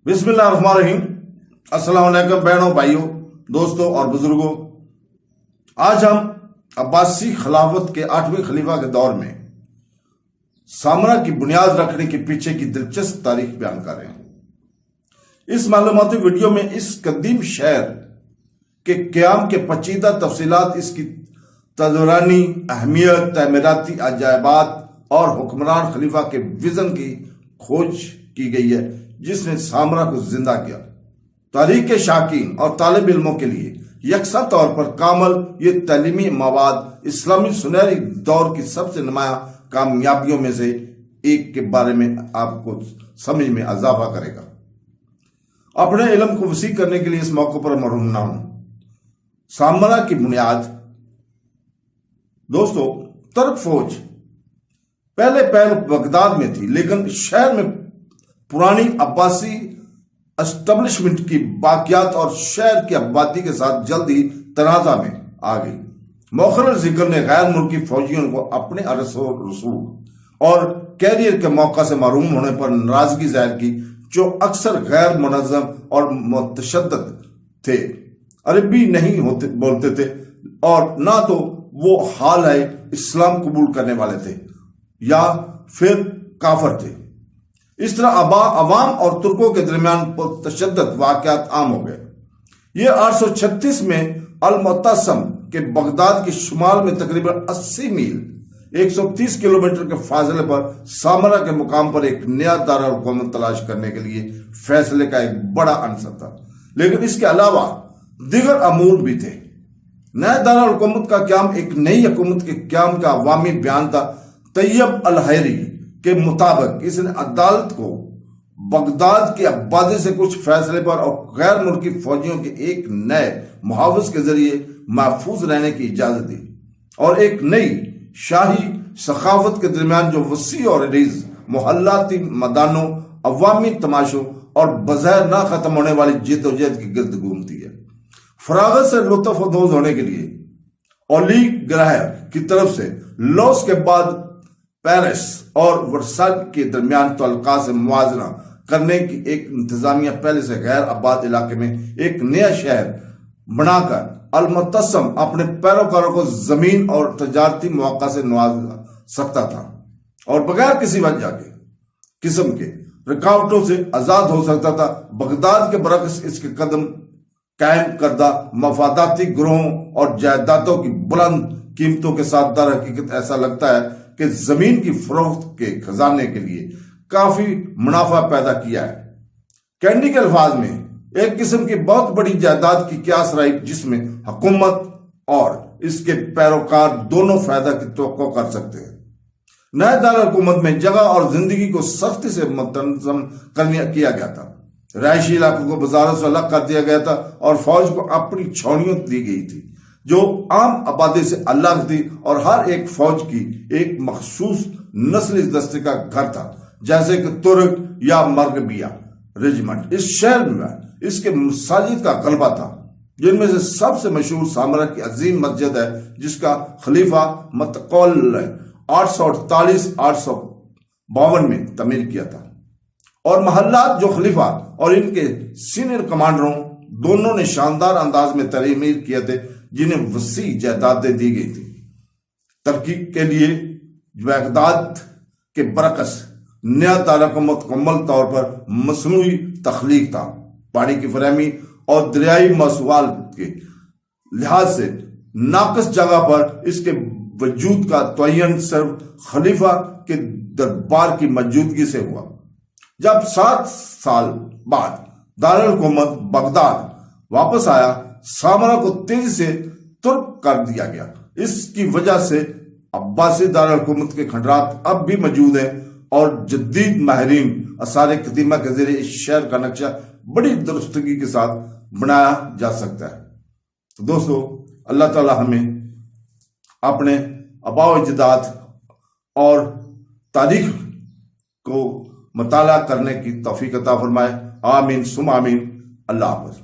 بسم اللہ الرحمن الرحیم۔ السلام علیکم بہنوں، بھائیوں، دوستوں اور بزرگوں۔ آج ہم عباسی خلافت کے 8ویں خلیفہ کے دور میں سامرا کی بنیاد رکھنے کے پیچھے کی دلچسپ تاریخ بیان کر رہے ہیں۔ اس معلوماتی ویڈیو میں اس قدیم شہر کے قیام کے پیچیدہ تفصیلات، اس کی تزورانی اہمیت، تعمیراتی عجائبات اور حکمران خلیفہ کے وژن کی کھوج کی گئی ہے جس نے سامرا کو زندہ کیا۔ تاریخ کے شائقین اور طالب علموں کے لیے یکساں طور پر کامل یہ تعلیمی مواد اسلامی سنہری دور کی سب سے نمایاں کامیابیوں میں سے ایک کے بارے میں آپ کو سمجھ میں اضافہ کرے گا۔ اپنے علم کو وسیع کرنے کے لیے اس موقع پر مرحوم نہ ہوں۔ سامرا کی بنیاد دوستو، ترک فوج پہلے بغداد میں تھی، لیکن شہر میں پرانی عباسی اسٹیبلشمنٹ کی باقیات اور شہر کی آبادی کے ساتھ جلد ہی تنازع میں آ گئی۔ مؤخر ذکر نے غیر ملکی فوجیوں کو اپنے رسوخ اور کیریئر کے موقع سے محروم ہونے پر ناراضگی ظاہر کی، جو اکثر غیر منظم اور متشدد تھے، عربی نہیں بولتے تھے اور نہ تو وہ حال ہے اسلام قبول کرنے والے تھے یا پھر کافر تھے۔ اس طرح عوام اور ترکوں کے درمیان تشدد واقعات عام ہو گئے۔ یہ 836 میں المعتصم کے بغداد کے شمال میں تقریباً 80 میل 130 کلومیٹر کے فاصلے پر سامرا کے مقام پر ایک نیا دارالحکومت تلاش کرنے کے لیے فیصلے کا ایک بڑا عنصر تھا، لیکن اس کے علاوہ دیگر امور بھی تھے۔ نئے دارالحکومت کا قیام ایک نئی حکومت کے قیام کا عوامی بیان تھا۔ طیب الحیری کے مطابق اس نے عدالت کو بغداد کی آبادی سے کچھ فیصلے پر اور غیر ملکی فوجیوں کے ایک نئے محافظ کے ذریعے محفوظ رہنے کی اجازت دی، اور ایک نئی شاہی ثقافت کے درمیان جو وسیع اور عریض محلاتی میدانوں، عوامی تماشوں اور بظاہر نہ ختم ہونے والی جد و جہد کی گرد گھومتی ہے۔ فراغت سے لطف اندوز ہونے کے لیے اولی گراہر کی طرف سے لوس کے بعد پیرس اور ورسال کے درمیان تعلقات سے موازنہ کرنے کی ایک انتظامیہ پہلے سے غیر آباد علاقے میں ایک نیا شہر بنا کر المعتصم اپنے پیروکاروں کو زمین اور تجارتی مواقع سے نواز سکتا تھا اور بغیر کسی وجہ کے قسم کے رکاوٹوں سے آزاد ہو سکتا تھا۔ بغداد کے برعکس اس کے قائم کردہ مفاداتی گروہوں اور جائیدادوں کی بلند قیمتوں کے ساتھ در حقیقت ایسا لگتا ہے کہ زمین کی فروخت کے خزانے کے لیے کافی منافع پیدا کیا ہے۔ کینڈی کے الفاظ میں ایک قسم کی بہت بڑی جائیداد کی قیاس رہی جس میں حکومت اور اس کے پیروکار دونوں فائدہ کی توقع کر سکتے ہیں۔ نئے دارالحکومت میں جگہ اور زندگی کو سختی سے منظم کیا گیا تھا۔ رہائشی علاقوں کو بازاروں سے الگ کر دیا گیا تھا اور فوج کو اپنی چھاؤنیاں دی گئی تھی جو عام آبادی سے الگ تھی، اور ہر ایک فوج کی ایک مخصوص نسلی دستے کا گھر تھا، جیسے کہ ترک یا مرغبیہ ریجمنٹ۔ اس شہر میں اس کے مساجد کا غلبہ تھا، جن میں سے سب سے مشہور سامرا کی عظیم مسجد ہے جس کا خلیفہ متقول 848-852 میں تعمیر کیا تھا، اور محلات جو خلیفہ اور ان کے سینئر کمانڈروں دونوں نے شاندار انداز میں تعمیر کیے تھے، جنہیں وسیع جائیدادیں دی گئی تھی۔ تحقیق کے لیے بغداد کے برعکس نیا دارالحکومت مکمل طور پر مصنوعی تخلیق تھا۔ پانی کی فراہمی اور دریائی موصوات کے لحاظ سے ناقص جگہ پر اس کے وجود کا تعین صرف خلیفہ کے دربار کی موجودگی سے ہوا۔ جب 7 سال بعد دارالحکومت بغداد واپس آیا، سامرا کو تیزی سے ترک کر دیا گیا۔ اس کی وجہ سے عباسی دارالحکومت کے کھنڈرات اب بھی موجود ہیں، اور جدید ماہرین آثار قدیمہ کے ذریعے اس شہر کا نقشہ بڑی درستگی کے ساتھ بنایا جا سکتا ہے۔ تو دوستو، اللہ تعالی ہمیں اپنے آباء و اجداد اور تاریخ کو مطالعہ کرنے کی توفیق عطا فرمائے۔ آمین ثم آمین۔ اللہ حافظ۔